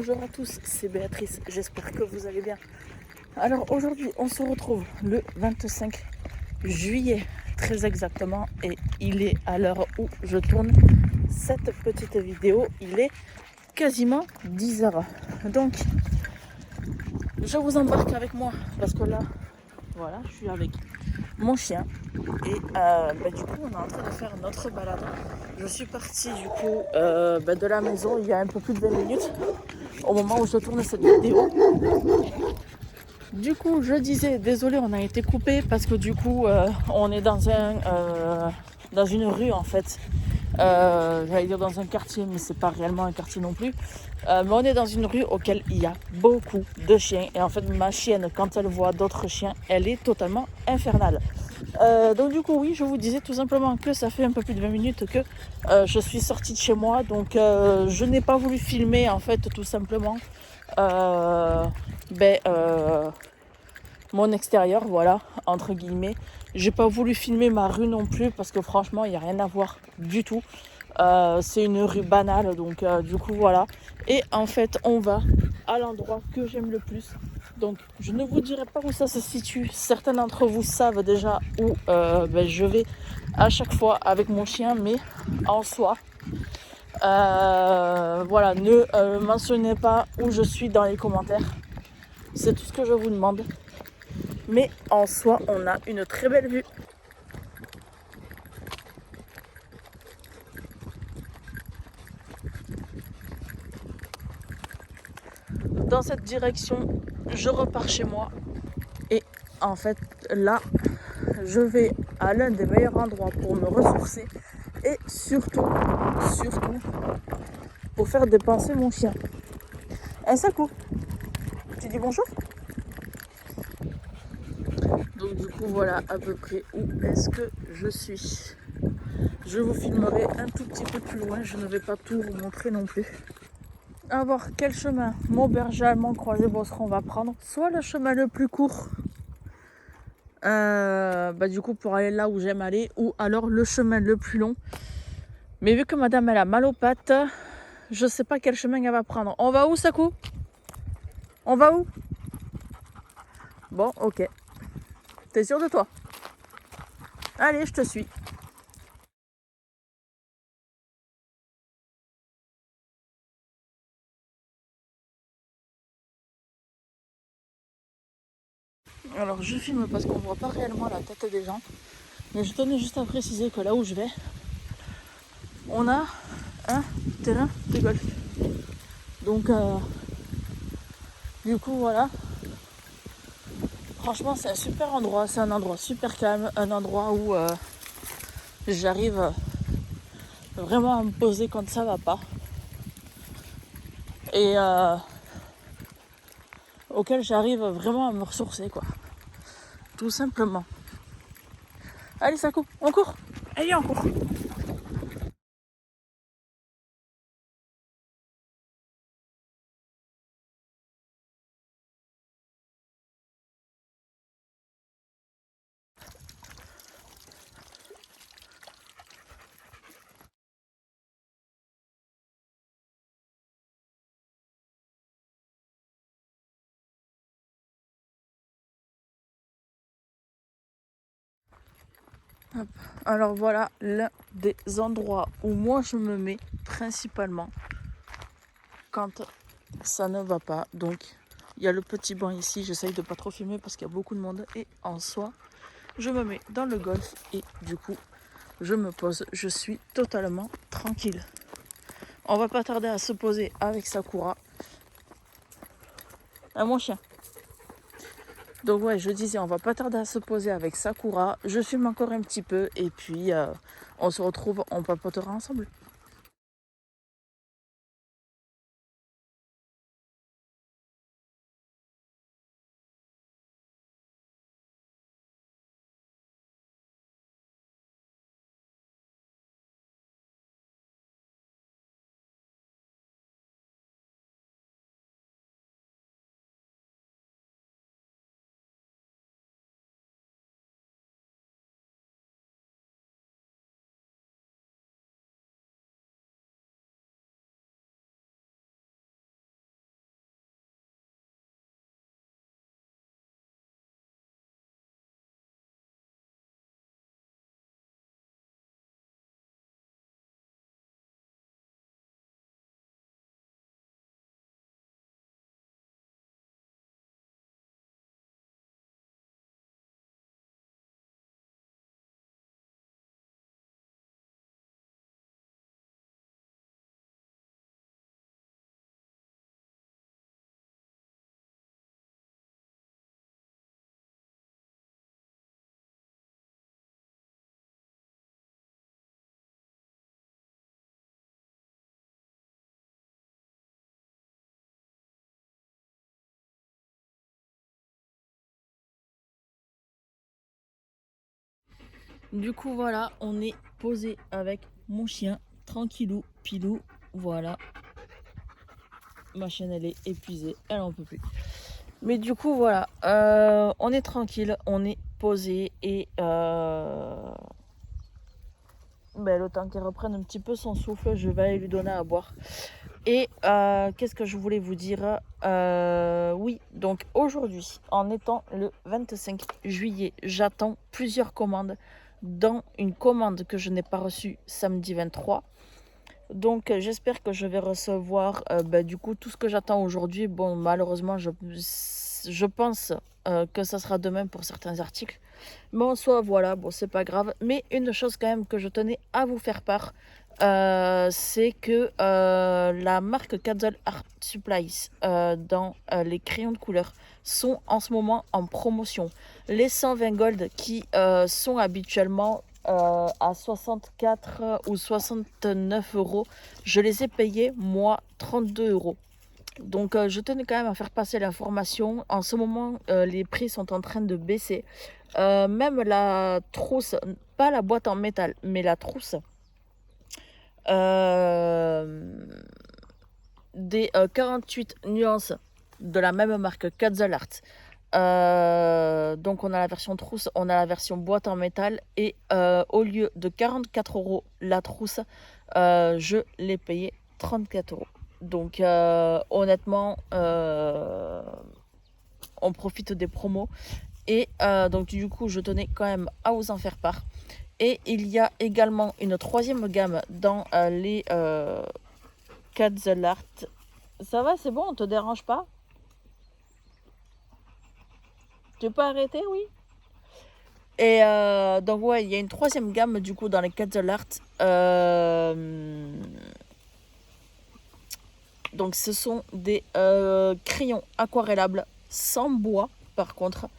Bonjour à tous, c'est Béatrice, j'espère que vous allez bien. Alors aujourd'hui, on se retrouve le 25 juillet, très exactement, et il est à l'heure où je tourne cette petite vidéo, il est quasiment 10h. Donc, je vous embarque avec moi parce que là, voilà, je suis avec mon chien et du coup, on est en train de faire notre balade. Je suis partie du coup de la maison il y a un peu plus de 20 minutes au moment où je tourne cette vidéo. Du coup, je disais, désolé, on a été coupé parce que du coup, on est dans une rue en fait. J'allais dire dans un quartier, mais c'est pas réellement un quartier non plus. Mais on est dans une rue auquel il y a beaucoup de chiens. Et en fait, ma chienne, quand elle voit d'autres chiens, elle est totalement infernale. Donc du coup, oui, je vous disais tout simplement que ça fait un peu plus de 20 minutes que je suis sortie de chez moi. Donc je n'ai pas voulu filmer en fait tout simplement mon extérieur, voilà, entre guillemets. J'ai pas voulu filmer ma rue non plus parce que franchement, il n'y a rien à voir du tout. C'est une rue banale, donc du coup, voilà. Et en fait, on va à l'endroit que j'aime le plus. Donc, je ne vous dirai pas où ça se situe. Certains d'entre vous savent déjà où je vais à chaque fois avec mon chien, mais en soi, voilà, ne mentionnez pas où je suis dans les commentaires. C'est tout ce que je vous demande. Mais en soi, on a une très belle vue. Dans cette direction, je repars chez moi. Et en fait, là, je vais à l'un des meilleurs endroits pour me ressourcer. Et surtout, pour faire dépenser mon chien. Un Sakou, tu dis bonjour? Donc du coup, voilà à peu près où est-ce que je suis. Je vous filmerai un tout petit peu plus loin. Je ne vais pas tout vous montrer non plus. À voir quel chemin mon berger allemand croisé bosseron va prendre. Soit le chemin le plus court, du coup pour aller là où j'aime aller, ou alors le chemin le plus long. Mais vu que madame elle a mal aux pattes, je sais pas quel chemin elle va prendre. On va où, Sakou? On va où? Bon, ok. T'es sûr de toi? Allez, je te suis. Alors je filme parce qu'on voit pas réellement la tête des gens. Mais je tenais juste à préciser que là où je vais, on a un terrain de golf. Donc du coup voilà. Franchement c'est un super endroit, c'est un endroit super calme, un endroit où j'arrive vraiment à me poser quand ça va pas. Et auquel j'arrive vraiment à me ressourcer quoi. Tout simplement. Allez ça coupe, on court. Allez on court. Hop. Alors voilà l'un des endroits où moi je me mets principalement quand ça ne va pas. Donc il y a le petit banc ici, j'essaye de pas trop filmer parce qu'il y a beaucoup de monde. Et en soi, je me mets dans le golf et du coup, je me pose. Je suis totalement tranquille. On va pas tarder à se poser avec Sakura. Mon chien. Donc ouais, je disais, on va pas tarder à se poser avec Sakura. Je filme encore un petit peu et puis on se retrouve, on papotera ensemble. Du coup, voilà, on est posé avec mon chien, tranquillou, pilou. Voilà. Ma chienne, elle est épuisée, elle en peut plus. Mais du coup, voilà, on est tranquille, on est posé et le temps qu'elle reprenne un petit peu son souffle, je vais aller lui donner à boire. Et qu'est-ce que je voulais vous dire, oui, donc aujourd'hui, en étant le 25 juillet, j'attends plusieurs commandes, dont une commande que je n'ai pas reçue samedi 23. Donc j'espère que je vais recevoir du coup tout ce que j'attends aujourd'hui. Bon, malheureusement, je pense que ça sera demain pour certains articles. Mais en soi, voilà, bon, c'est pas grave. Mais une chose quand même que je tenais à vous faire part, c'est que la marque Cadzol Art Supplies dans les crayons de couleur sont en ce moment en promotion. Les 120 gold qui sont habituellement à 64 ou 69 euros, je les ai payés moi 32 euros. Donc je tenais quand même à faire passer l'information. En ce moment, les prix sont en train de baisser. Même la trousse, pas la boîte en métal, mais la trousse des 48 nuances de la même marque Cadzol Art. Donc on a la version trousse, on a la version boîte en métal et au lieu de 44 euros la trousse, je l'ai payé 34 euros. Donc honnêtement, on profite des promos. Et donc du coup, je tenais quand même à vous en faire part. Et il y a également une troisième gamme dans les Cadzol Art. Ça va, c'est bon, on te dérange pas? Tu peux arrêter, oui? Et donc ouais, il y a une troisième gamme du coup dans les Cadzol Art. Donc ce sont des crayons aquarellables sans bois par contre.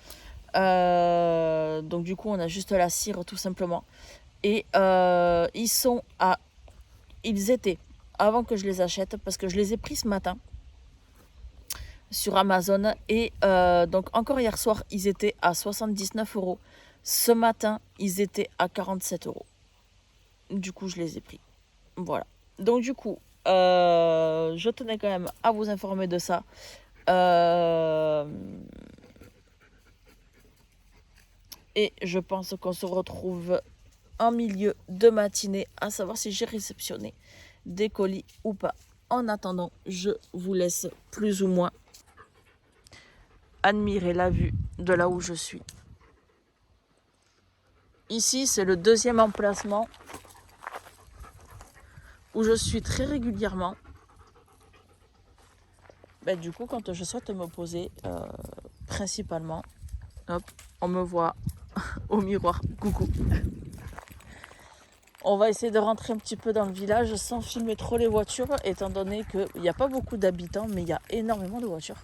Donc du coup on a juste la cire tout simplement. Et ils étaient, avant que je les achète, parce que je les ai pris ce matin sur Amazon. Et donc encore hier soir, ils étaient à 79 euros. Ce matin, ils étaient à 47 euros. Du coup, je les ai pris. Voilà. Donc du coup, je tenais quand même à vous informer de ça. Et je pense qu'on se retrouve en milieu de matinée, à savoir si j'ai réceptionné des colis ou pas. En attendant, je vous laisse plus ou moins admirer la vue de là où je suis. Ici, c'est le deuxième emplacement où je suis très régulièrement. Du coup, quand je souhaite me poser, principalement, hop, on me voit au miroir. Coucou. On va essayer de rentrer un petit peu dans le village sans filmer trop les voitures, étant donné qu'il n'y a pas beaucoup d'habitants, mais il y a énormément de voitures.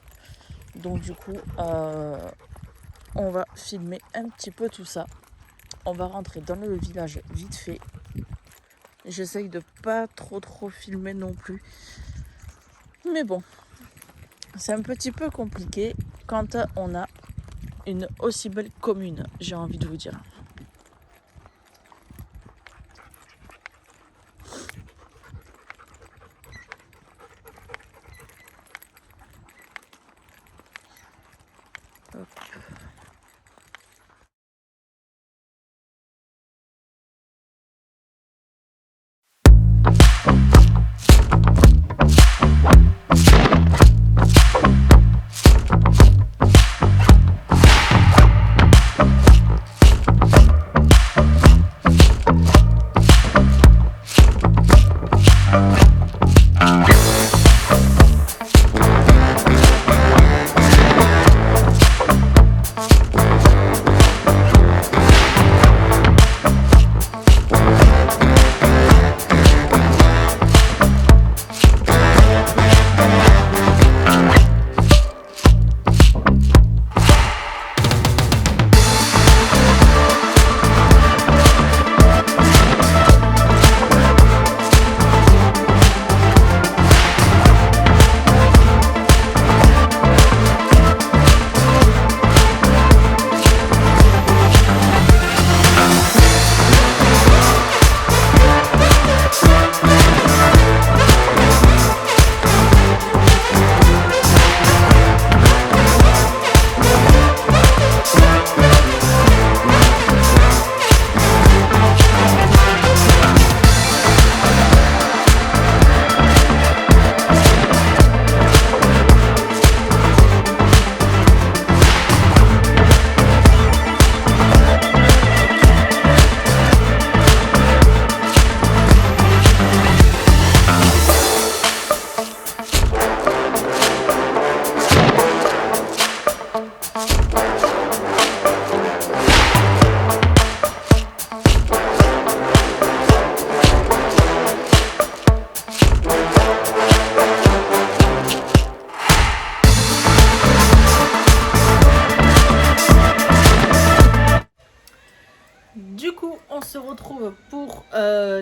Donc du coup, on va filmer un petit peu tout ça. On va rentrer dans le village vite fait. J'essaye de pas trop filmer non plus. Mais bon, c'est un petit peu compliqué quand on a une aussi belle commune, j'ai envie de vous dire. Hop.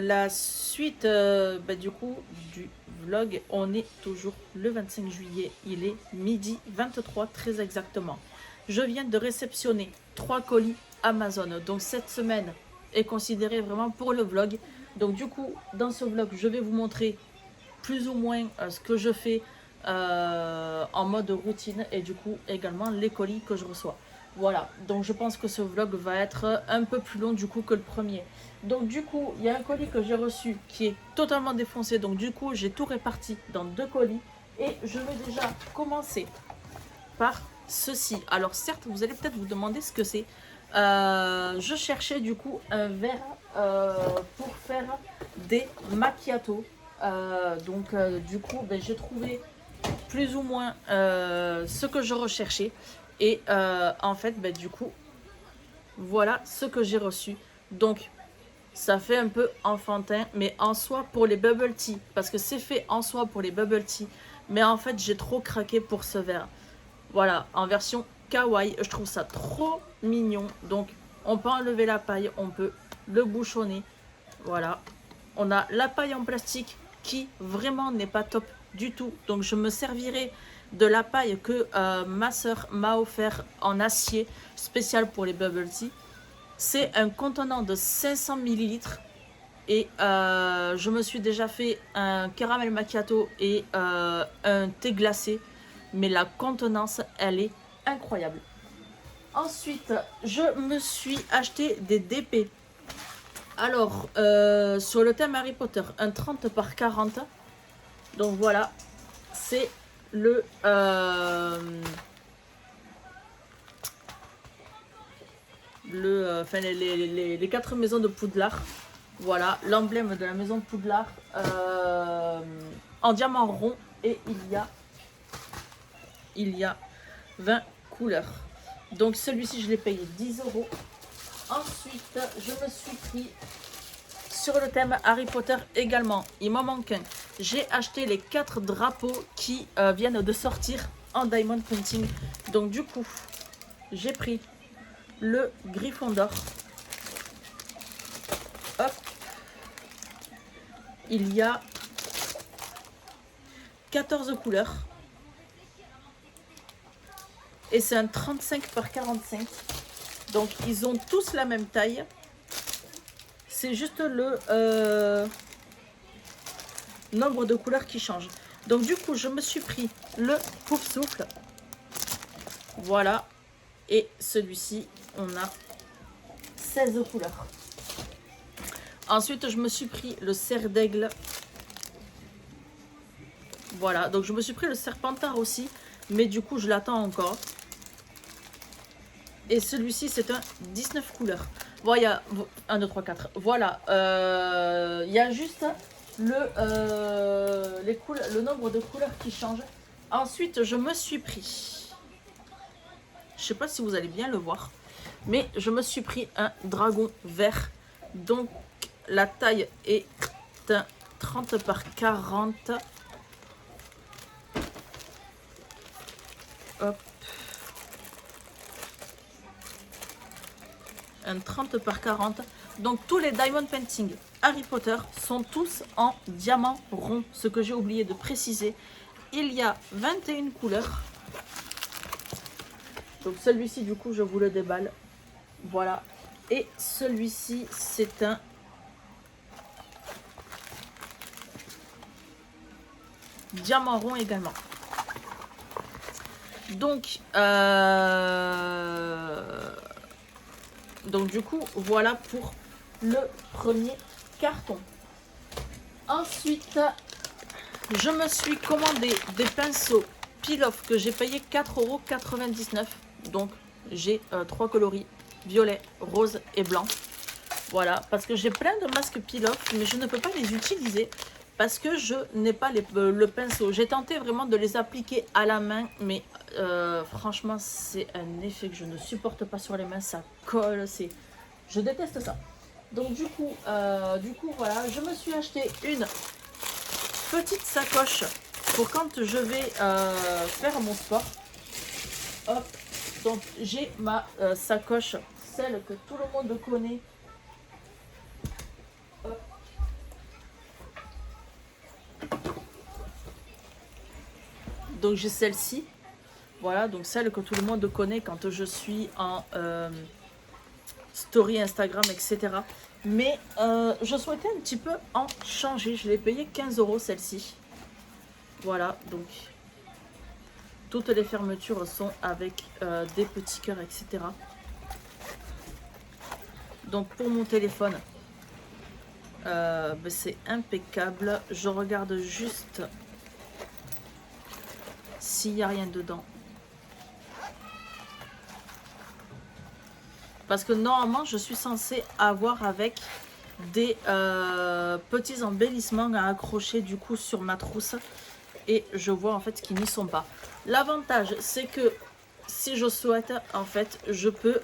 la suite du coup du vlog, on est toujours le 25 juillet, il est midi 23 très exactement. Je viens de réceptionner 3 colis Amazon, donc cette semaine est considérée vraiment pour le vlog. Donc du coup dans ce vlog je vais vous montrer plus ou moins ce que je fais en mode routine et du coup également les colis que je reçois. Voilà, donc je pense que ce vlog va être un peu plus long du coup que le premier. Donc du coup, il y a un colis que j'ai reçu qui est totalement défoncé. Donc du coup, j'ai tout réparti dans 2 colis. Et je vais déjà commencer par ceci. Alors certes, vous allez peut-être vous demander ce que c'est. Je cherchais du coup un verre pour faire des macchiatos. Du coup, j'ai trouvé plus ou moins ce que je recherchais. Et en fait, du coup, voilà ce que j'ai reçu. Donc, ça fait un peu enfantin, mais en soi pour les bubble tea, parce que c'est fait en soi pour les bubble tea. Mais en fait, j'ai trop craqué pour ce verre. Voilà, en version kawaii, je trouve ça trop mignon. Donc, on peut enlever la paille, on peut le bouchonner. Voilà, on a la paille en plastique qui vraiment n'est pas top du tout. Donc, je me servirai de la paille que ma soeur m'a offert en acier spécial pour les bubble tea. C'est un contenant de 500 ml et je me suis déjà fait un caramel macchiato et un thé glacé, mais la contenance elle est incroyable. Ensuite je me suis acheté des DP. Alors sur le thème Harry Potter, un 30 par 40. Donc voilà, c'est le les 4 maisons de Poudlard. Voilà, l'emblème de la maison de Poudlard en diamant rond. Et il y a 20 couleurs. Donc celui-ci, je l'ai payé 10 €. Ensuite, je me suis pris sur le thème Harry Potter également. Il m'en manque un. J'ai acheté les 4 drapeaux qui viennent de sortir en Diamond Painting. Donc du coup, j'ai pris le Gryffondor. Hop. Il y a 14 couleurs. Et c'est un 35 par 45. Donc ils ont tous la même taille. C'est juste le nombre de couleurs qui change. Donc du coup, je me suis pris le Pouf Souffle. Voilà. Et celui-ci, on a 16 couleurs. Ensuite, je me suis pris le Cerf d'Aigle. Voilà. Donc je me suis pris le Serpentard aussi. Mais du coup, je l'attends encore. Et celui-ci, c'est un 19 couleurs. Voilà, il y a 1, 2, 3, 4. Voilà. Il y a juste le nombre de couleurs qui change. Ensuite, je me suis pris... Je sais pas si vous allez bien le voir. Mais je me suis pris un dragon vert. Donc, la taille est un 30 par 40. Hop. Un 30 par 40. Donc tous les Diamond Painting Harry Potter sont tous en diamant rond. Ce que j'ai oublié de préciser. Il y a 21 couleurs. Donc celui-ci du coup je vous le déballe. Voilà. Et celui-ci c'est un diamant rond également. Donc du coup, voilà pour le premier carton. Ensuite, je me suis commandé des pinceaux Peel-Off que j'ai payé 4,99 €. Donc, j'ai 3 coloris, violet, rose et blanc. Voilà, parce que j'ai plein de masques Peel-Off, mais je ne peux pas les utiliser parce que je n'ai pas le pinceau. J'ai tenté vraiment de les appliquer à la main, mais franchement, c'est un effet que je ne supporte pas sur les mains. Ça colle, je déteste ça. Donc du coup, voilà, je me suis acheté une petite sacoche pour quand je vais faire mon sport. Hop, donc j'ai ma sacoche, celle que tout le monde connaît. Hop. Donc j'ai celle-ci. Voilà, donc celle que tout le monde connaît quand je suis en story Instagram, etc. Mais je souhaitais un petit peu en changer. Je l'ai payé 15 € celle-ci. Voilà, donc toutes les fermetures sont avec des petits cœurs, etc. Donc pour mon téléphone, c'est impeccable. Je regarde juste s'il n'y a rien dedans. Parce que normalement, je suis censée avoir avec des petits embellissements à accrocher du coup sur ma trousse. Et je vois en fait qu'ils n'y sont pas. L'avantage, c'est que si je souhaite, en fait, je peux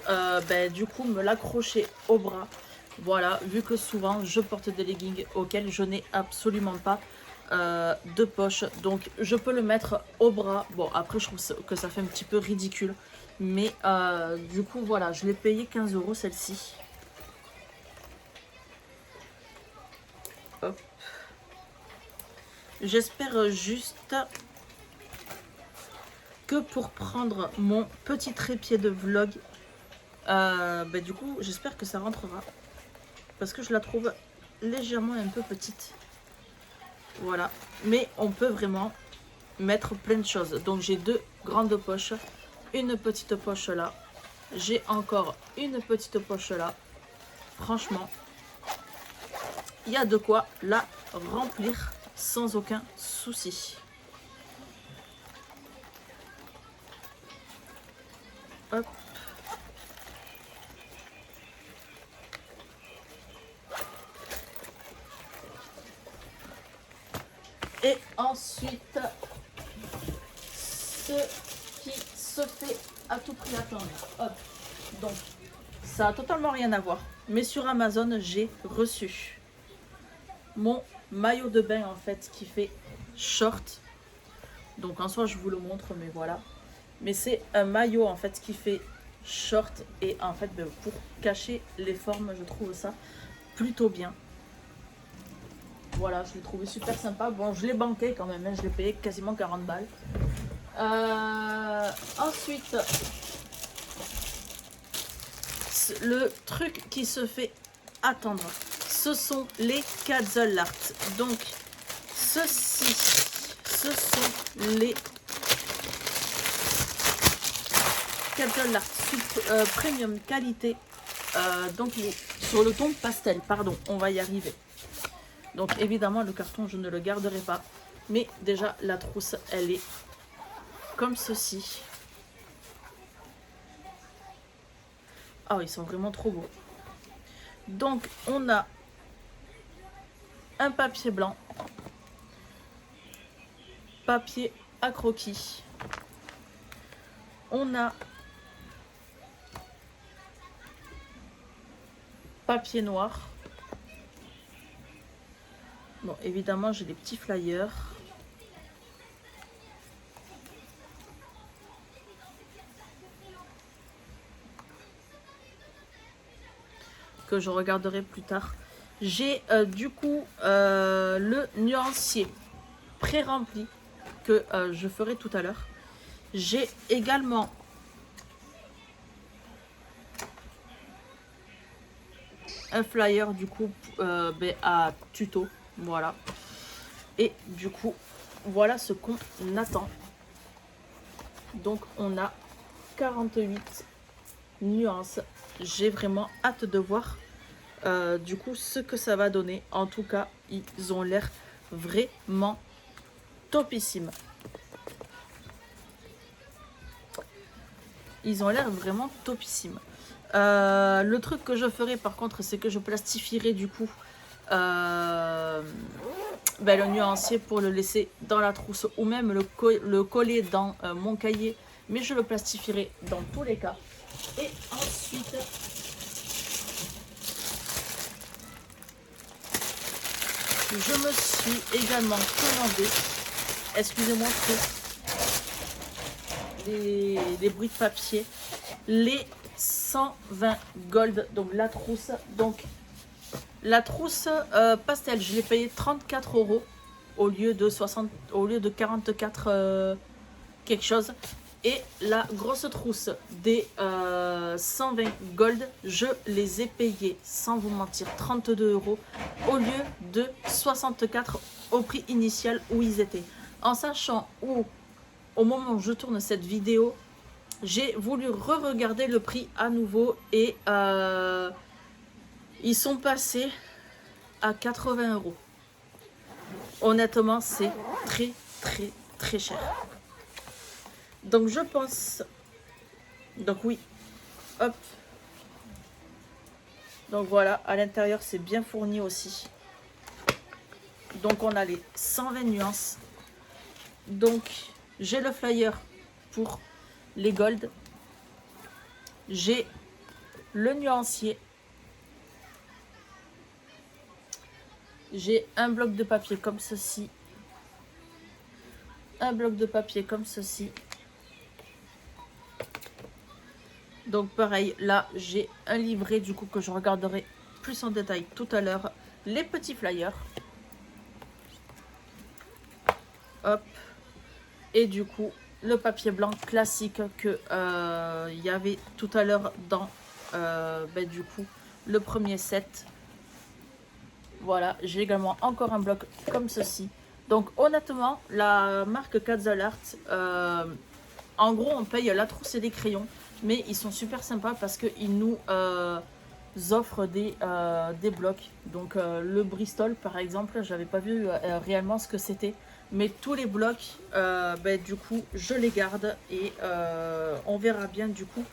du coup me l'accrocher au bras. Voilà, vu que souvent je porte des leggings auxquels je n'ai absolument pas de poche. Donc je peux le mettre au bras. Bon, après je trouve que ça fait un petit peu ridicule. Mais du coup, voilà, je l'ai payé 15 € celle-ci. Hop. J'espère juste que pour prendre mon petit trépied de vlog, du coup, j'espère que ça rentrera. Parce que je la trouve légèrement un peu petite. Voilà. Mais on peut vraiment mettre plein de choses. Donc j'ai deux grandes poches. Une petite poche là. J'ai encore une petite poche là. Franchement, il y a de quoi la remplir sans aucun souci. Hop. Et ensuite, ce qui se fait à tout prix attendre. Hop. Donc, ça a totalement rien à voir. Mais sur Amazon, j'ai reçu mon maillot de bain en fait qui fait short. Donc en soi, je vous le montre, mais voilà. Mais c'est un maillot en fait qui fait short. Et en fait, pour cacher les formes, je trouve ça plutôt bien. Voilà, je l'ai trouvé super sympa. Bon, je l'ai banqué quand même, hein, je l'ai payé quasiment 40 balles. Ensuite, le truc qui se fait attendre, ce sont les Cazzle Art. Donc, ceci, ce sont les Cazzle Art Premium qualité. Donc, sur le ton pastel, pardon, on va y arriver. Donc évidemment le carton je ne le garderai pas. Mais déjà la trousse elle est comme ceci. Ah ils sont vraiment trop beaux. Donc on a un papier blanc. Papier à croquis. On a papier noir. Bon, évidemment, j'ai des petits flyers. Que je regarderai plus tard. J'ai du coup le nuancier pré-rempli que je ferai tout à l'heure. J'ai également un flyer du coup à tuto. Voilà. Et du coup, voilà ce qu'on attend. Donc, on a 48 nuances. J'ai vraiment hâte de voir du coup ce que ça va donner. En tout cas, ils ont l'air vraiment topissimes. Ils ont l'air vraiment topissimes. Le truc que je ferai par contre, c'est que je plastifierai du coup le nuancier pour le laisser dans la trousse ou même le coller dans mon cahier, mais je le plastifierai dans tous les cas. Et ensuite je me suis également commandé, excusez-moi pour les bruits de papier, les 120 gold, donc la trousse. Donc la trousse pastel, je l'ai payé 34 € au lieu de 44 quelque chose. Et la grosse trousse des 120 gold, je les ai payés, sans vous mentir, 32 € au lieu de 64 au prix initial où ils étaient. En sachant où, au moment où je tourne cette vidéo, j'ai voulu re-regarder le prix à nouveau et ils sont passés à 80 €. Honnêtement, c'est très cher. Donc je pense, donc oui, hop, donc voilà, à l'intérieur c'est bien fourni aussi. Donc on a les 120 nuances. Donc j'ai le flyer pour les gold, j'ai le nuancier, j'ai un bloc de papier comme ceci, un bloc de papier comme ceci. Donc pareil, là j'ai un livret du coup que je regarderai plus en détail tout à l'heure. Les petits flyers. Hop. Et du coup le papier blanc classique que y avait tout à l'heure dans du coup le premier set. Voilà, j'ai également encore un bloc comme ceci. Donc honnêtement, la marque Catzal Art, en gros on paye la trousse et des crayons. Mais ils sont super sympas parce qu'ils nous offrent des blocs. Donc le Bristol par exemple, j'avais pas vu réellement ce que c'était. Mais tous les blocs, du coup, je les garde et on verra bien du coup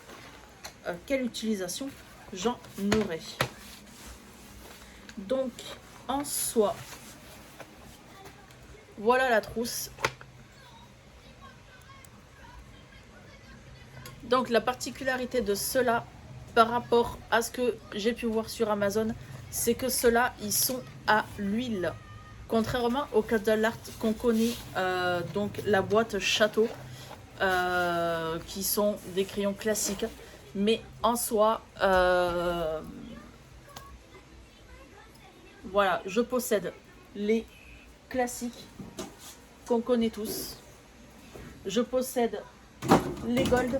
quelle utilisation j'en aurai. Donc en soi, voilà la trousse. Donc la particularité de ceux-là par rapport à ce que j'ai pu voir sur Amazon, c'est que ceux-là, ils sont à l'huile. Contrairement au Catzal Art qu'on connaît, donc la boîte château, qui sont des crayons classiques. Mais en soi, voilà, je possède les classiques qu'on connaît tous. Je possède les gold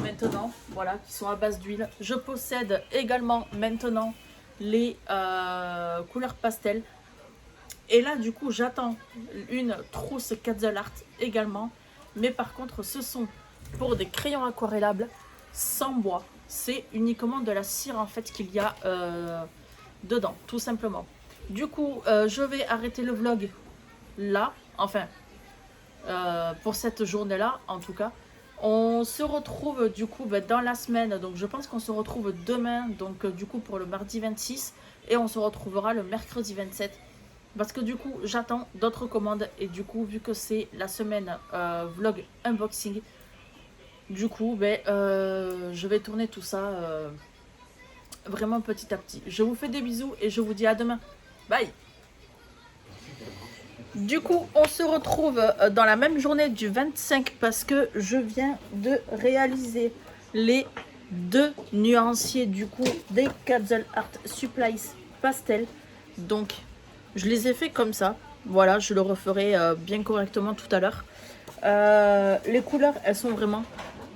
maintenant, voilà, qui sont à base d'huile. Je possède également maintenant les couleurs pastel. Et là du coup j'attends une trousse Catzal Art également. Mais par contre ce sont pour des crayons aquarellables sans bois. C'est uniquement de la cire en fait qu'il y a dedans, tout simplement. Du coup je vais arrêter le vlog là, enfin pour cette journée là en tout cas. On se retrouve du coup dans la semaine, donc je pense qu'on se retrouve demain, donc du coup pour le mardi 26, et on se retrouvera le mercredi 27, parce que du coup j'attends d'autres commandes, et du coup vu que c'est la semaine vlog unboxing, du coup je vais tourner tout ça vraiment petit à petit. Je vous fais des bisous et je vous dis à demain, bye. Du coup, on se retrouve dans la même journée du 25 parce que je viens de réaliser les deux nuanciers du coup des Catzal Art Supplies Pastel. Donc, je les ai fait comme ça. Voilà, je le referai bien correctement tout à l'heure. Les couleurs, elles sont vraiment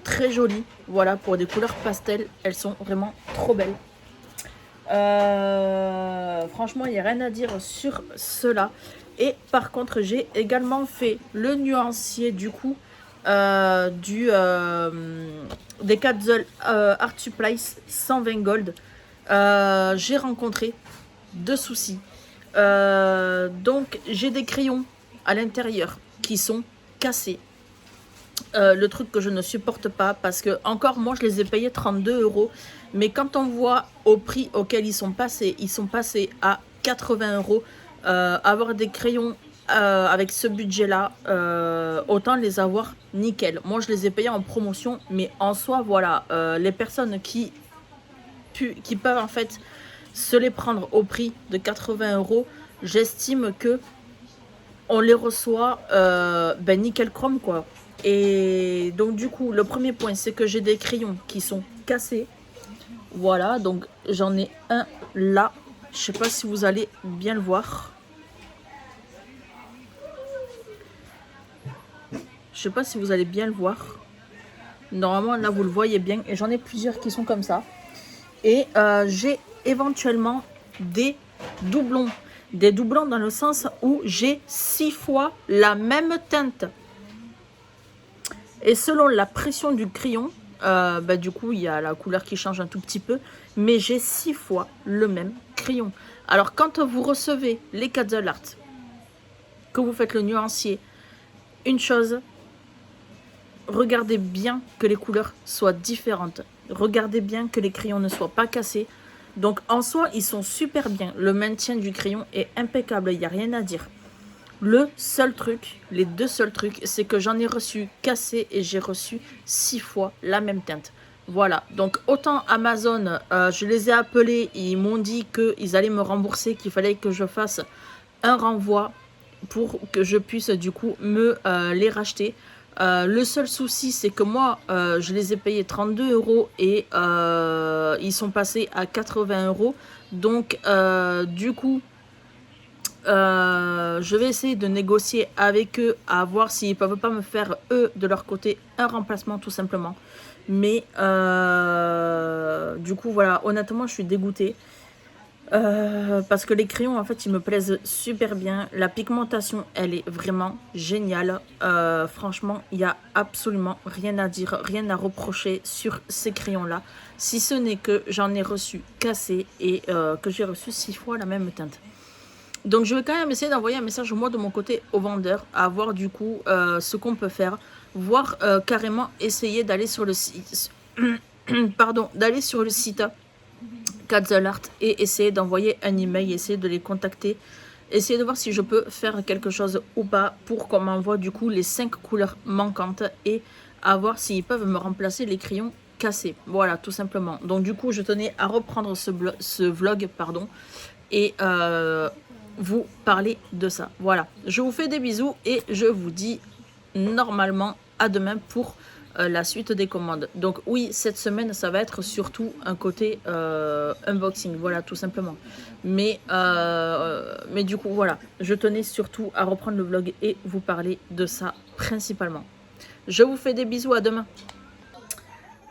très jolies. Voilà, pour des couleurs pastel, elles sont vraiment trop belles. Franchement, il n'y a rien à dire sur cela. Et par contre, j'ai également fait le nuancier du coup des Catzal Art Supplies 120 gold. J'ai rencontré deux soucis. Donc, j'ai des crayons à l'intérieur qui sont cassés. Le truc que je ne supporte pas, parce que encore moi je les ai payés 32 €, mais quand on voit au prix auquel ils sont passés à 80 €. Avoir des crayons avec ce budget là, autant les avoir nickel. Moi je les ai payés en promotion, mais en soi voilà, les personnes qui peuvent en fait se les prendre au prix de 80 €, j'estime que on les reçoit nickel chrome quoi. Et donc du coup le premier point, c'est que j'ai des crayons qui sont cassés. Voilà, donc j'en ai un là, je sais pas si vous allez bien le voir. Je sais pas si vous allez bien le voir. Normalement, là, vous le voyez bien. Et j'en ai plusieurs qui sont comme ça. Et j'ai éventuellement des doublons. Des doublons dans le sens où j'ai 6 fois la même teinte. Et selon la pression du crayon, du coup, il y a la couleur qui change un tout petit peu. Mais j'ai 6 fois le même crayon. Alors, quand vous recevez les Kazel Art, que vous faites le nuancier, une chose, regardez bien que les couleurs soient différentes. Regardez bien que les crayons ne soient pas cassés. Donc, en soi, ils sont super bien. Le maintien du crayon est impeccable, il n'y a rien à dire. Le seul truc, les deux seuls trucs, c'est que j'en ai reçu cassé et j'ai reçu 6 fois la même teinte. Voilà, donc autant Amazon, je les ai appelés, ils m'ont dit qu'ils allaient me rembourser, qu'il fallait que je fasse un renvoi pour que je puisse du coup me les racheter. Le seul souci, c'est que moi, je les ai payés 32 € et ils sont passés à 80 €. Donc, du coup, je vais essayer de négocier avec eux à voir s'ils ne peuvent pas me faire, eux, de leur côté, un remplacement tout simplement. Mais du coup, voilà, honnêtement, je suis dégoûtée. Parce que les crayons, en fait, ils me plaisent super bien. La pigmentation, elle est vraiment géniale. Franchement, il n'y a absolument rien à dire, rien à reprocher sur ces crayons-là. Si ce n'est que j'en ai reçu cassé et que j'ai reçu 6 fois la même teinte. Donc je vais quand même essayer d'envoyer un message moi de mon côté au vendeur, à voir du coup ce qu'on peut faire, voire carrément essayer d'aller sur le site, pardon, d'aller sur le site Kazel Art et essayer d'envoyer un email, essayer de les contacter, essayer de voir si je peux faire quelque chose ou pas pour qu'on m'envoie du coup les 5 couleurs manquantes et à voir s'ils peuvent me remplacer les crayons cassés. Voilà, tout simplement. Donc du coup, je tenais à reprendre ce vlog, pardon, et vous parler de ça. Voilà, je vous fais des bisous et je vous dis normalement à demain pour la suite des commandes. Donc oui, cette semaine, ça va être surtout un côté unboxing, voilà, tout simplement. Mais du coup, voilà, je tenais surtout à reprendre le vlog et vous parler de ça principalement. Je vous fais des bisous, à demain.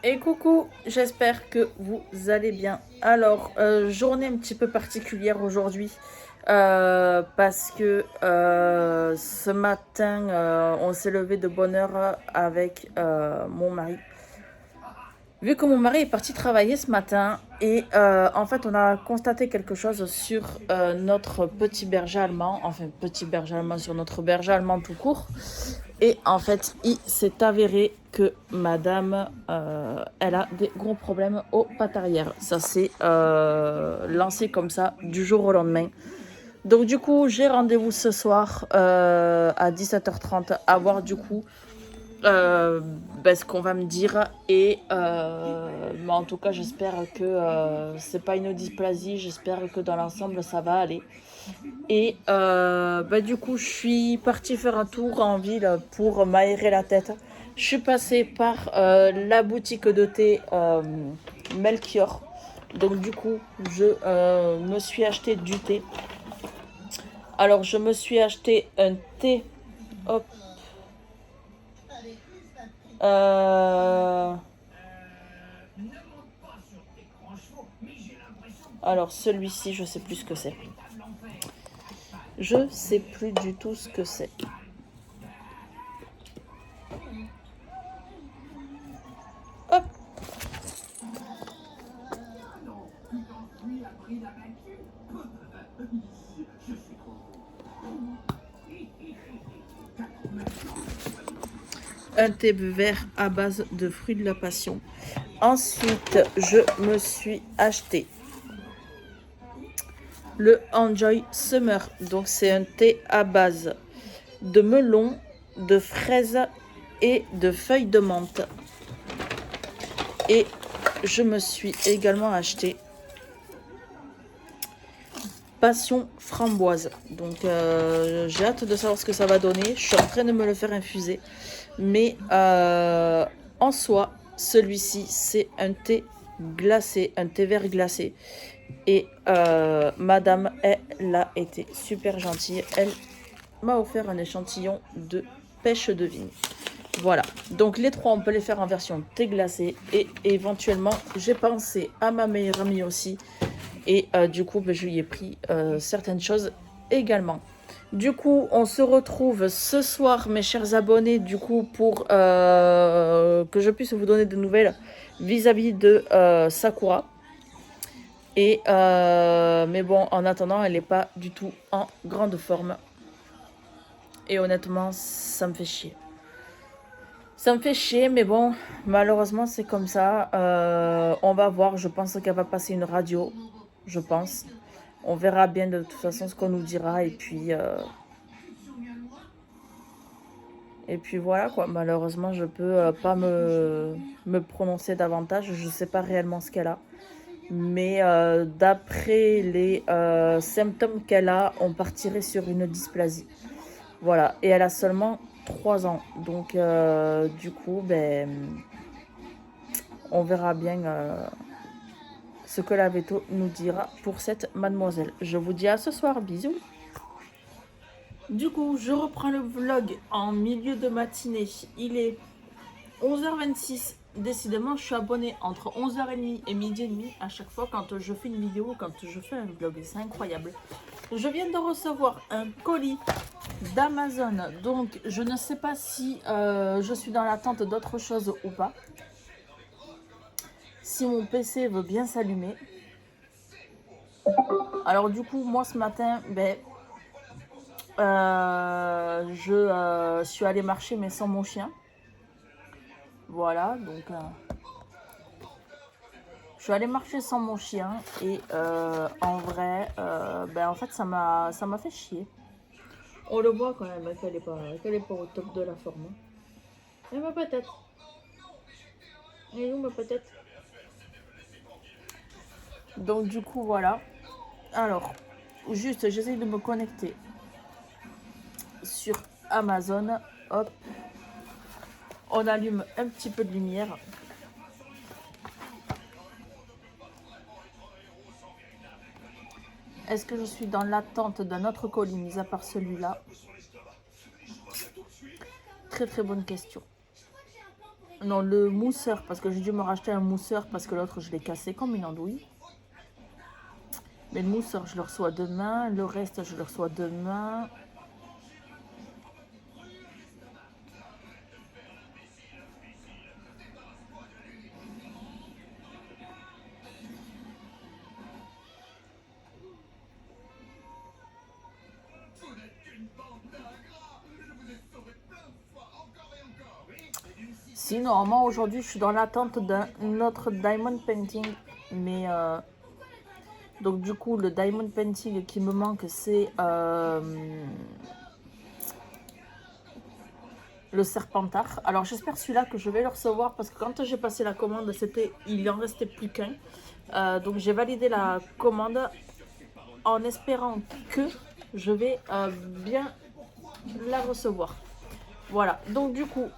Et coucou, j'espère que vous allez bien. Alors, journée un petit peu particulière aujourd'hui. Parce que ce matin, on s'est levé de bonne heure avec mon mari. Vu que mon mari est parti travailler ce matin et en fait on a constaté quelque chose sur notre petit berger allemand, enfin petit berger allemand sur notre berger allemand tout court. Et en fait il s'est avéré que madame, elle a des gros problèmes aux pattes arrière. Ça s'est lancé comme ça du jour au lendemain. Donc du coup j'ai rendez-vous ce soir à 17h30 à voir du coup ce qu'on va me dire et mais en tout cas j'espère que c'est pas une dysplasie, j'espère que dans l'ensemble ça va aller. Et du coup je suis partie faire un tour en ville pour m'aérer la tête. Je suis passée par la boutique de thé Melchior. Donc du coup je me suis acheté du thé. Alors je me suis acheté un thé, hop, alors celui-ci, je sais plus ce que c'est. Je sais plus du tout ce que c'est. Hop. Un thé vert à base de fruits de la passion. Ensuite, je me suis acheté le Enjoy Summer. Donc, c'est un thé à base de melon, de fraises et de feuilles de menthe. Et je me suis également acheté Passion framboise. Donc, j'ai hâte de savoir ce que ça va donner. Je suis en train de me le faire infuser. Mais en soi, celui-ci, c'est un thé glacé, un thé vert glacé. Et madame, elle a été super gentille. Elle m'a offert un échantillon de pêche de vigne. Voilà, donc les trois, on peut les faire en version thé glacé. Et éventuellement, j'ai pensé à ma meilleure amie aussi. Et du coup, je lui ai pris certaines choses également. Du coup, on se retrouve ce soir, mes chers abonnés, du coup, pour que je puisse vous donner des nouvelles vis-à-vis de Sakura. Et mais bon, en attendant, elle n'est pas du tout en grande forme. Et honnêtement, ça me fait chier. Ça me fait chier, mais bon, malheureusement, c'est comme ça. On va voir. Je pense qu'elle va passer une radio. Je pense. On verra bien de toute façon ce qu'on nous dira. Et puis voilà quoi. Malheureusement, je peux pas me prononcer davantage. Je sais pas réellement ce qu'elle a. Mais d'après les symptômes qu'elle a, on partirait sur une dysplasie. Voilà. Et elle a seulement 3 ans. Donc du coup, on verra bien ce que la veto nous dira pour cette mademoiselle. Je vous dis à ce soir. Bisous. Du coup, je reprends le vlog en milieu de matinée. Il est 11h26. Décidément, je suis abonnée entre 11h30 et midi et demi à chaque fois quand je fais une vidéo, quand je fais un vlog. C'est incroyable. Je viens de recevoir un colis d'Amazon. Donc, je ne sais pas si je suis dans l'attente d'autre chose ou pas. Si mon PC veut bien s'allumer. Alors du coup, moi ce matin, je suis allée marcher mais sans mon chien. Voilà, donc je suis allée marcher sans mon chien et en vrai, en fait ça m'a fait chier. On le voit quand même qu'elle est pas au top de la forme. Et ma patate. Et où ma patate? Donc du coup voilà. Alors, juste j'essaye de me connecter sur Amazon. Hop. On allume un petit peu de lumière. Est-ce que je suis dans l'attente d'un autre colis, mis à part celui-là? Très très bonne question. Non, le mousseur, parce que j'ai dû me racheter un mousseur parce que l'autre je l'ai cassé comme une andouille. Mais le mousseur je le reçois demain, le reste je le reçois demain. Si, normalement aujourd'hui je suis dans l'attente d'un autre diamond painting, mais donc du coup le diamond painting qui me manque c'est le Serpentard. Alors j'espère celui-là que je vais le recevoir parce que quand j'ai passé la commande, il en restait plus qu'un. Donc j'ai validé la commande en espérant que je vais bien la recevoir. Voilà, donc du coup,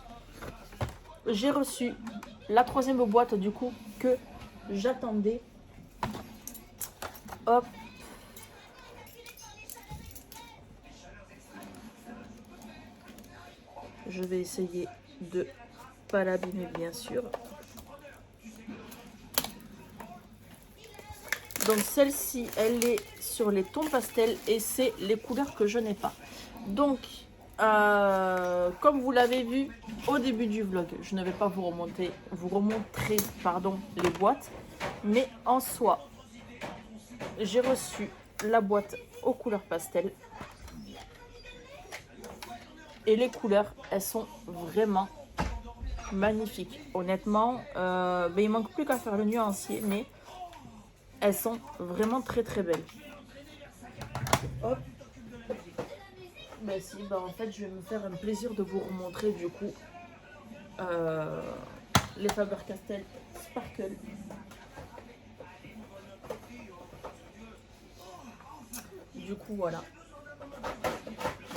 j'ai reçu la 3e boîte du coup que j'attendais. Hop. Je vais essayer de pas l'abîmer bien sûr. Donc celle-ci, elle est sur les tons pastels et c'est les couleurs que je n'ai pas. Donc, comme vous l'avez vu au début du vlog, je ne vais pas vous remontrer les boîtes. Mais en soi, j'ai reçu la boîte aux couleurs pastel. Et les couleurs, elles sont vraiment magnifiques. Honnêtement, il manque plus qu'à faire le nuancier, mais elles sont vraiment très très belles. Hop. En fait, je vais me faire un plaisir de vous remontrer du coup les Faber-Castell Sparkle. Du coup, voilà.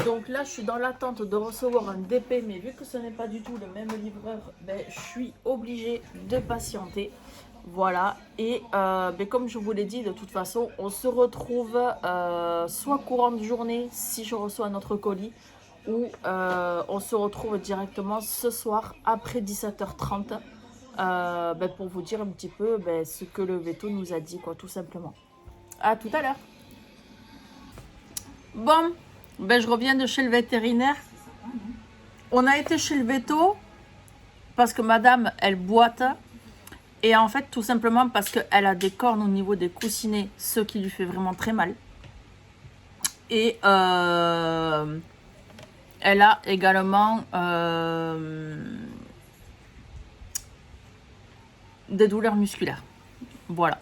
Donc là, je suis dans l'attente de recevoir un DP, mais vu que ce n'est pas du tout le même livreur, je suis obligée de patienter. Voilà, et comme je vous l'ai dit, de toute façon, on se retrouve soit courant de journée, si je reçois notre colis, où on se retrouve directement ce soir après 17h30 pour vous dire un petit peu ce que le veto nous a dit, quoi, tout simplement. À tout à l'heure. Bon, je reviens de chez le vétérinaire. On a été chez le veto parce que madame, elle boite. Et en fait, tout simplement parce qu'elle a des cornes au niveau des coussinets, ce qui lui fait vraiment très mal. Et elle a également des douleurs musculaires. Voilà.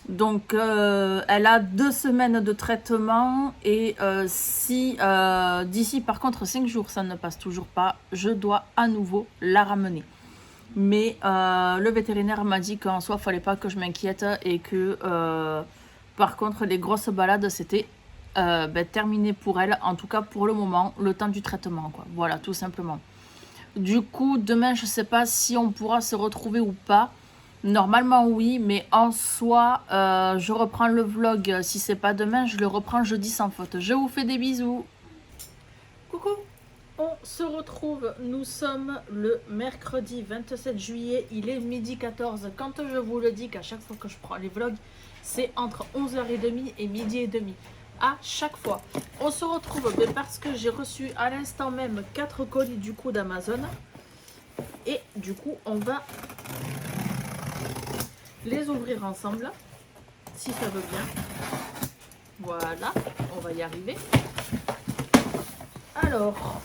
Donc, elle a 2 semaines de traitement. Et si d'ici, par contre, 5 jours, ça ne passe toujours pas, je dois à nouveau la ramener. Mais le vétérinaire m'a dit qu'en soi, il ne fallait pas que je m'inquiète et que, par contre, les grosses balades, c'était terminé pour elle, en tout cas pour le moment, le temps du traitement, quoi. Voilà, tout simplement. Du coup, demain, je ne sais pas si on pourra se retrouver ou pas. Normalement, oui, mais en soi, je reprends le vlog. Si c'est pas demain, je le reprends jeudi sans faute. Je vous fais des bisous. Coucou. On se retrouve, nous sommes le mercredi 27 juillet, il est midi 14. Quand je vous le dis qu'à chaque fois que je prends les vlogs, c'est entre 11h30 et midi et demi. À chaque fois. On se retrouve parce que j'ai reçu à l'instant même 4 colis du coup d'Amazon. Et du coup, on va les ouvrir ensemble, si ça veut bien. Voilà, on va y arriver. Alors...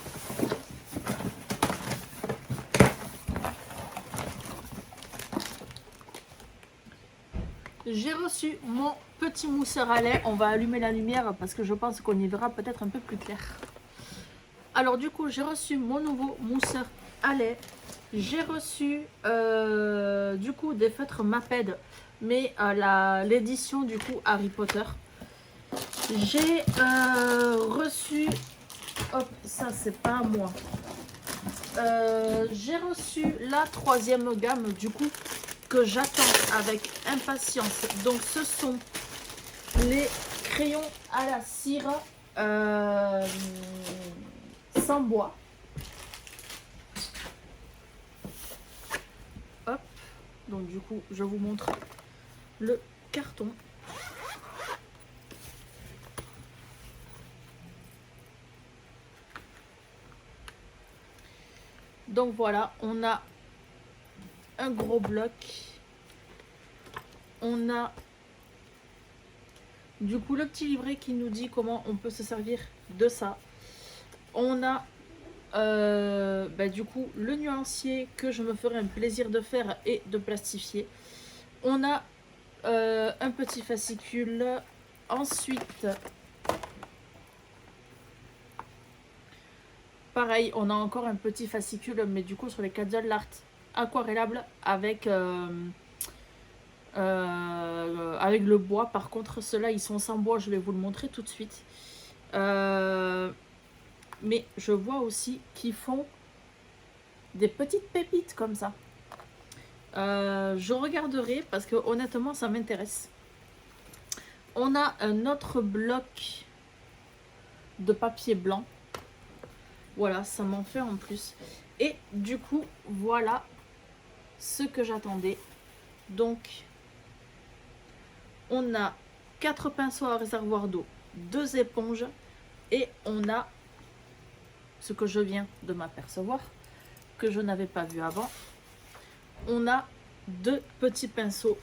j'ai reçu mon petit mousseur à lait. On va allumer la lumière parce que je pense qu'on y verra peut-être un peu plus clair. Alors du coup, j'ai reçu mon nouveau mousseur à lait. J'ai reçu du coup des feutres Maped, mais l'édition du coup Harry Potter. J'ai reçu... hop, ça c'est pas moi. J'ai reçu la 3e gamme du coup que j'attends avec impatience. Donc ce sont les crayons à la cire sans bois. Hop, donc du coup je vous montre le carton. Donc voilà, on a un gros bloc. On a du coup le petit livret qui nous dit comment on peut se servir de ça. On a du coup le nuancier que je me ferai un plaisir de faire et de plastifier. On a un petit fascicule. Ensuite, pareil, on a encore un petit fascicule, mais du coup sur les Cazzol Art aquarellables avec avec le bois. Par contre, ceux-là, ils sont sans bois. Je vais vous le montrer tout de suite. Mais je vois aussi qu'ils font des petites pépites comme ça. Je regarderai parce que honnêtement, ça m'intéresse. On a un autre bloc de papier blanc. Voilà, ça m'en fait en plus. Et du coup, voilà ce que j'attendais. Donc, on a 4 pinceaux à réservoir d'eau, 2 éponges et on a ce que je viens de m'apercevoir, que je n'avais pas vu avant. On a 2 petits pinceaux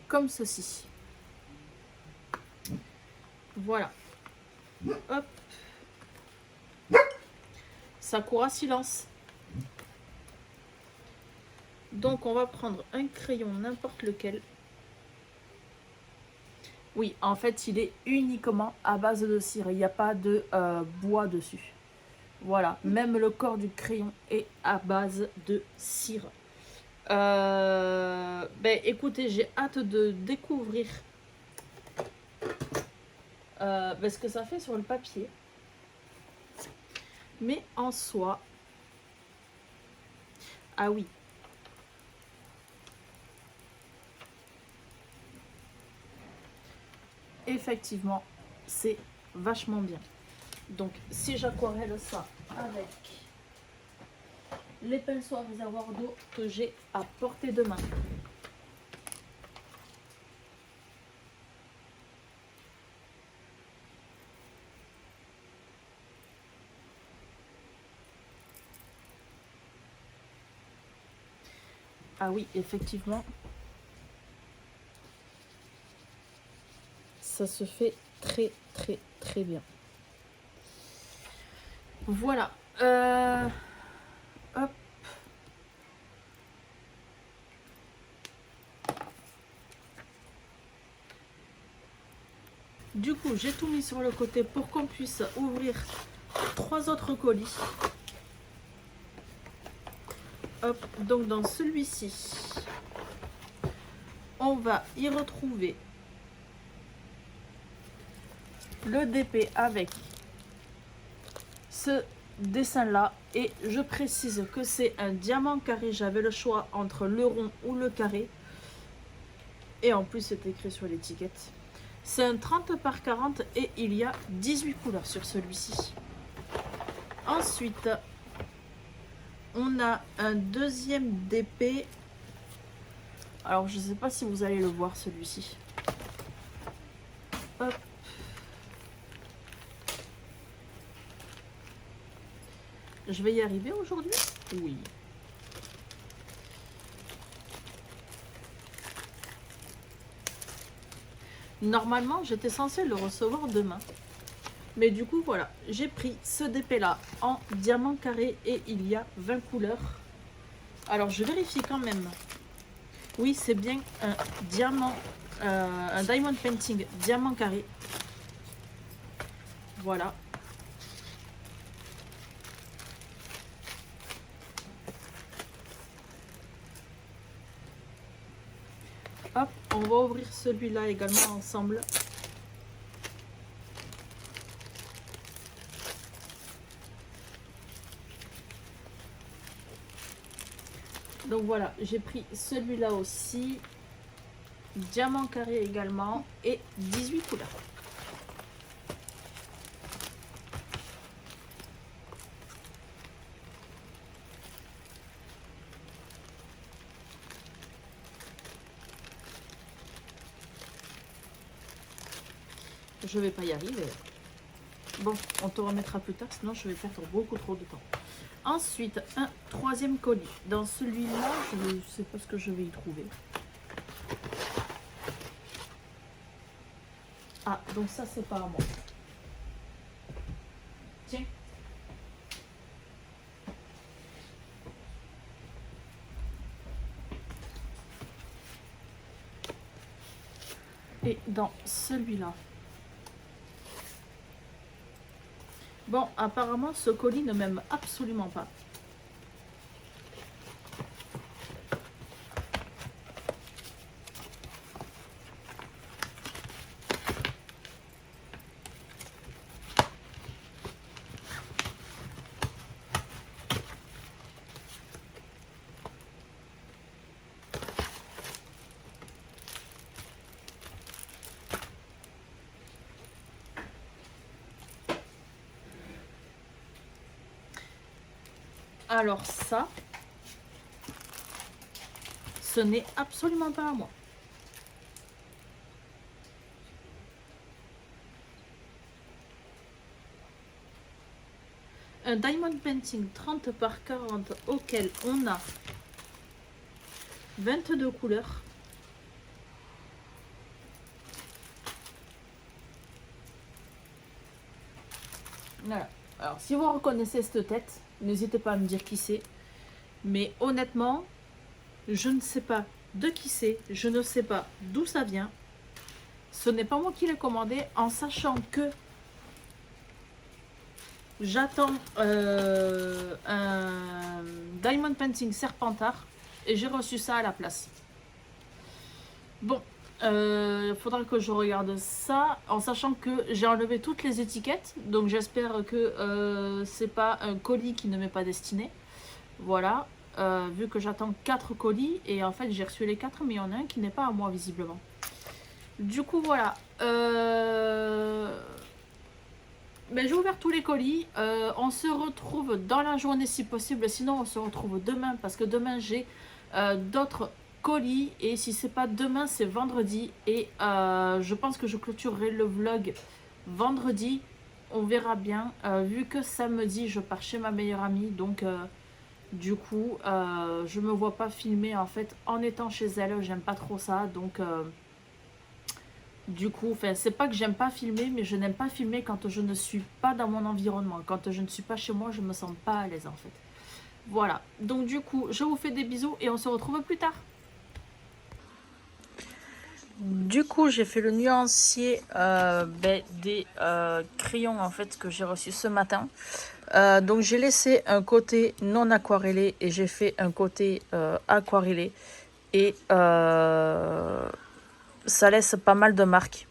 comme ceci. Voilà. Hop. Ça court à silence. Donc on va prendre un crayon n'importe lequel. Oui, en fait, il est uniquement à base de cire. Il n'y a pas de bois dessus. Voilà, même le corps du crayon est à base de cire. Écoutez, j'ai hâte de découvrir ce que ça fait sur le papier. Mais en soi... ah oui. Effectivement, c'est vachement bien. Donc si j'aquarelle ça avec les pinceaux à réservoir d'eau que j'ai à portée de main. Ah oui, effectivement, ça se fait très très très bien. Voilà. Hop. Du coup, j'ai tout mis sur le côté pour qu'on puisse ouvrir 3 autres colis. Hop, donc dans celui-ci, on va y retrouver le DP avec ce dessin là, et je précise que c'est un diamant carré. J'avais le choix entre le rond ou le carré, et en plus c'est écrit sur l'étiquette. C'est un 30 par 40 et il y a 18 couleurs sur celui-ci. Ensuite, on a un deuxième DP. Alors je ne sais pas si vous allez le voir celui-ci. Hop. Je vais y arriver aujourd'hui? Oui. Normalement, j'étais censée le recevoir demain. Mais du coup, voilà. J'ai pris ce DP là en diamant carré et il y a 20 couleurs. Alors, je vérifie quand même. Oui, c'est bien un diamant, un diamond painting diamant carré. Voilà. Hop, on va ouvrir celui-là également ensemble. Donc voilà, j'ai pris celui-là aussi. Diamant carré également et 18 couleurs. Je vais pas y arriver. Bon, on te remettra plus tard, sinon je vais perdre beaucoup trop de temps. Ensuite, un troisième colis. Dans celui-là, je ne sais pas ce que je vais y trouver. Ah, donc ça, c'est pas à moi. Tiens. Et dans celui-là. Bon, apparemment, ce colis ne m'aime absolument pas. Alors ça, ce n'est absolument pas à moi. Un diamond painting 30 par 40 auquel on a 22 couleurs. Voilà. Alors si vous reconnaissez cette tête, n'hésitez pas à me dire qui c'est. Mais honnêtement, je ne sais pas de qui c'est. Je ne sais pas d'où ça vient. Ce n'est pas moi qui l'ai commandé, en sachant que j'attends un diamond painting Serpentard et j'ai reçu ça à la place. Bon, faudra que je regarde ça, en sachant que j'ai enlevé toutes les étiquettes, donc j'espère que c'est pas un colis qui ne m'est pas destiné. Voilà, vu que j'attends 4 colis et en fait j'ai reçu les 4, mais il y en a un qui n'est pas à moi visiblement. Du coup voilà, ben, j'ai ouvert tous les colis. On se retrouve dans la journée si possible. Sinon, on se retrouve demain parce que demain, j'ai d'autres colis. Et si c'est pas demain, c'est vendredi. Et je pense que je clôturerai le vlog vendredi. On verra bien. Vu que samedi, je pars chez ma meilleure amie. Donc, du coup, je me vois pas filmer en fait en étant chez elle. J'aime pas trop ça. Donc... du coup, enfin, c'est pas que j'aime pas filmer, mais je n'aime pas filmer quand je ne suis pas dans mon environnement. Quand je ne suis pas chez moi, je me sens pas à l'aise en fait. Voilà, donc du coup, je vous fais des bisous et on se retrouve plus tard. Du coup, j'ai fait le nuancier des crayons en fait que j'ai reçu ce matin. Donc j'ai laissé un côté non aquarellé et j'ai fait un côté aquarellé. Et ça laisse pas mal de marques.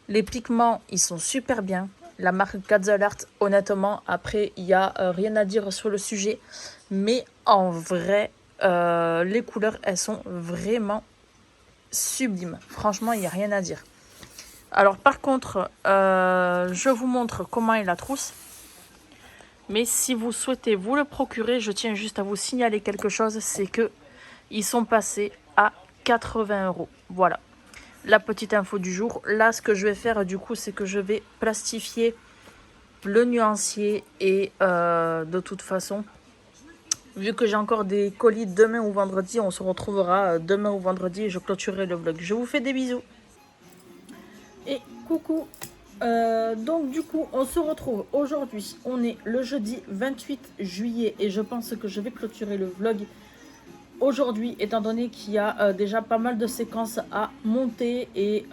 Les pigments, ils sont super bien. La marque Art, honnêtement, après, il n'y a rien à dire sur le sujet. Mais en vrai, les couleurs, elles sont vraiment sublimes. Franchement, il n'y a rien à dire. Alors, par contre, je vous montre comment est la trousse. Mais si vous souhaitez vous le procurer, je tiens juste à vous signaler quelque chose. C'est que ils sont passés à 80 €. Voilà. La petite info du jour. Là, ce que je vais faire du coup, c'est que je vais plastifier le nuancier et de toute façon, vu que j'ai encore des colis demain ou vendredi, on se retrouvera demain ou vendredi et je clôturerai le vlog. Je vous fais des bisous. Et coucou. Donc du coup, on se retrouve aujourd'hui. On est le jeudi 28 juillet et je pense que je vais clôturer le vlog aujourd'hui, étant donné qu'il y a déjà pas mal de séquences à monter et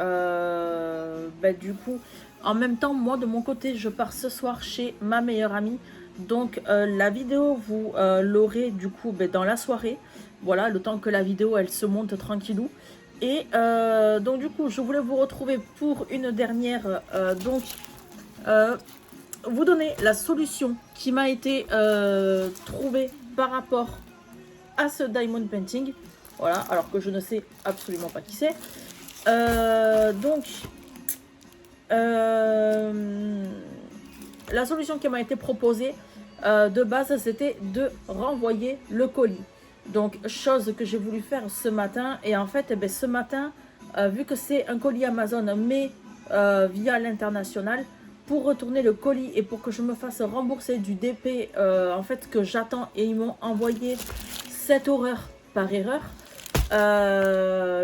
du coup, en même temps, moi de mon côté, je pars ce soir chez ma meilleure amie. Donc la vidéo, vous l'aurez du coup dans la soirée. Voilà, le temps que la vidéo, elle se monte tranquillou. Et donc du coup, je voulais vous retrouver pour une dernière, vous donner la solution qui m'a été trouvée par rapport à ce diamond painting, voilà, alors que je ne sais absolument pas qui c'est. La solution qui m'a été proposée de base, c'était de renvoyer le colis. Donc, chose que j'ai voulu faire ce matin. Et en fait, ce matin, vu que c'est un colis Amazon, mais via l'international, pour retourner le colis et pour que je me fasse rembourser du DP en fait que j'attends, et ils m'ont envoyé cette horreur par erreur.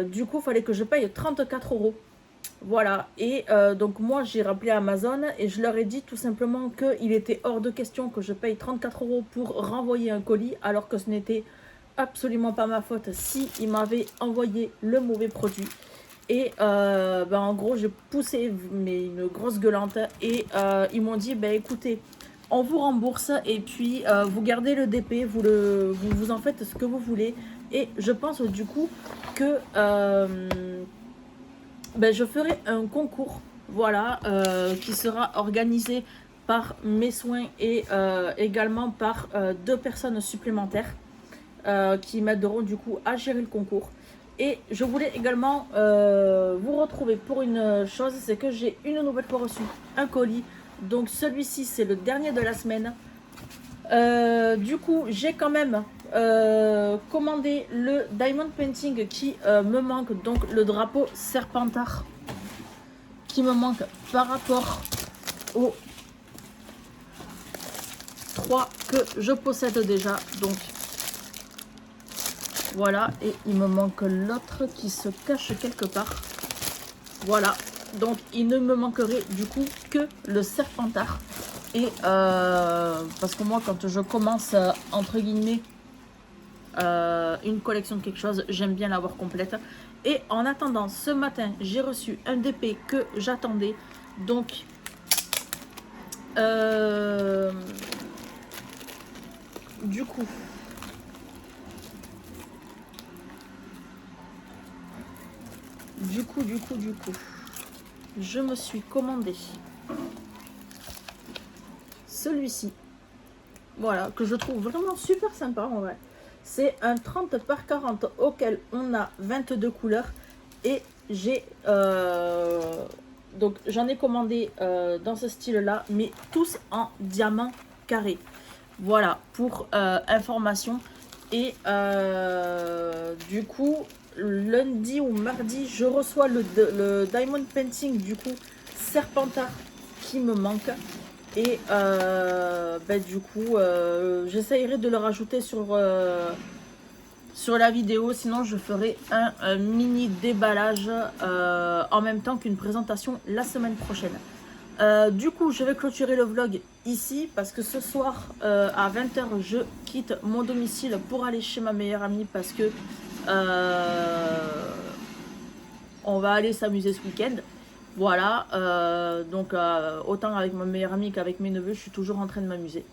Du coup, il fallait que je paye 34 €. Voilà, et donc moi j'ai rappelé Amazon et je leur ai dit tout simplement qu'il était hors de question que je paye 34 € pour renvoyer un colis, alors que ce n'était absolument pas ma faute si ils m'avaient envoyé le mauvais produit. Et en gros, j'ai poussé une grosse gueulante et ils m'ont dit écoutez, on vous rembourse et puis vous gardez le DP, vous en faites ce que vous voulez. Et je pense du coup que je ferai un concours, voilà, qui sera organisé par mes soins et également par 2 personnes supplémentaires qui m'aideront du coup à gérer le concours. Et je voulais également vous retrouver pour une chose, c'est que j'ai une nouvelle fois reçu un colis. Donc celui-ci, c'est le dernier de la semaine. Du coup, j'ai quand même commandé le diamond painting qui me manque, donc le drapeau Serpentard qui me manque par rapport aux 3 que je possède déjà. Donc voilà, et il me manque l'autre qui se cache quelque part. Voilà, donc il ne me manquerait du coup que le Serpentard. Et parce que moi, quand je commence entre guillemets une collection de quelque chose, j'aime bien l'avoir complète. Et en attendant, ce matin, j'ai reçu un DP que j'attendais. Donc du coup, je me suis commandé celui-ci, voilà, que je trouve vraiment super sympa en vrai. C'est un 30 par 40 auquel on a 22 couleurs et j'ai Donc j'en ai commandé dans ce style-là, mais tous en diamant carré. Voilà, pour information. Et du coup, lundi ou mardi, je reçois le Diamond Painting, du coup, Serpentard qui me manque. Et du coup, j'essayerai de le rajouter sur la vidéo. Sinon, je ferai un mini déballage en même temps qu'une présentation la semaine prochaine. Du coup, je vais clôturer le vlog ici parce que ce soir à 20 h, je quitte mon domicile pour aller chez ma meilleure amie parce que on va aller s'amuser ce week-end. Voilà, donc autant avec ma meilleure amie qu'avec mes neveux, je suis toujours en train de m'amuser.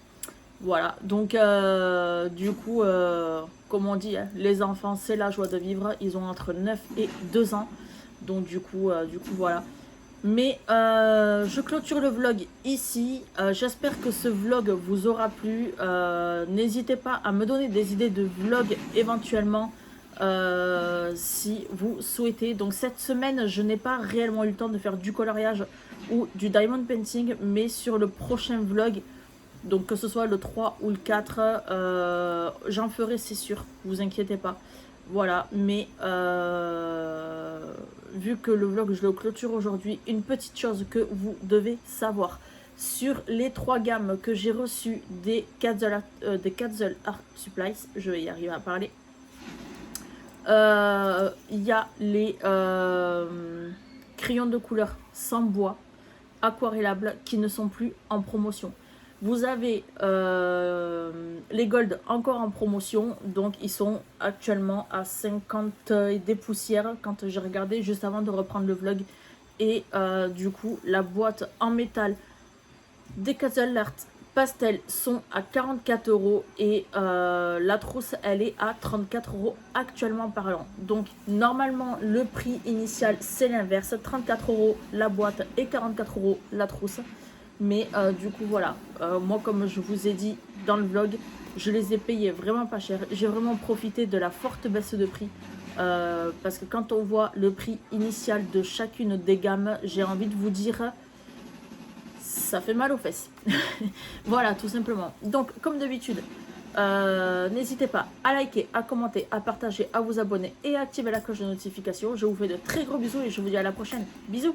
Voilà, donc du coup, comme on dit, hein, les enfants, c'est la joie de vivre. Ils ont entre 9 et 2 ans. Donc du coup voilà. Mais je clôture le vlog ici. J'espère que ce vlog vous aura plu. N'hésitez pas à me donner des idées de vlog éventuellement si vous souhaitez. Donc cette semaine, je n'ai pas réellement eu le temps de faire du coloriage ou du diamond painting. Mais sur le prochain vlog, donc que ce soit le 3 ou le 4, j'en ferai, c'est sûr. Vous inquiétez pas. Voilà, mais vu que le vlog je le clôture aujourd'hui, une petite chose que vous devez savoir. Sur les 3 gammes que j'ai reçues des Katzel Art Supplies, je vais y arriver à parler, il y a les crayons de couleur sans bois aquarellables qui ne sont plus en promotion. Vous avez les gold encore en promotion, donc ils sont actuellement à 50 et des poussières quand j'ai regardé juste avant de reprendre le vlog. Et du coup, la boîte en métal des Katzel Art Pastel sont à 44 € et la trousse elle est à 34 € actuellement parlant. Donc normalement le prix initial c'est l'inverse, 34 € la boîte et 44 € la trousse. Mais du coup voilà, moi comme je vous ai dit dans le vlog, je les ai payés vraiment pas cher. J'ai vraiment profité de la forte baisse de prix. Parce que quand on voit le prix initial de chacune des gammes, j'ai envie de vous dire, ça fait mal aux fesses. Voilà, tout simplement. Donc comme d'habitude, n'hésitez pas à liker, à commenter, à partager, à vous abonner et à activer la cloche de notification. Je vous fais de très gros bisous et je vous dis à la prochaine. Bisous.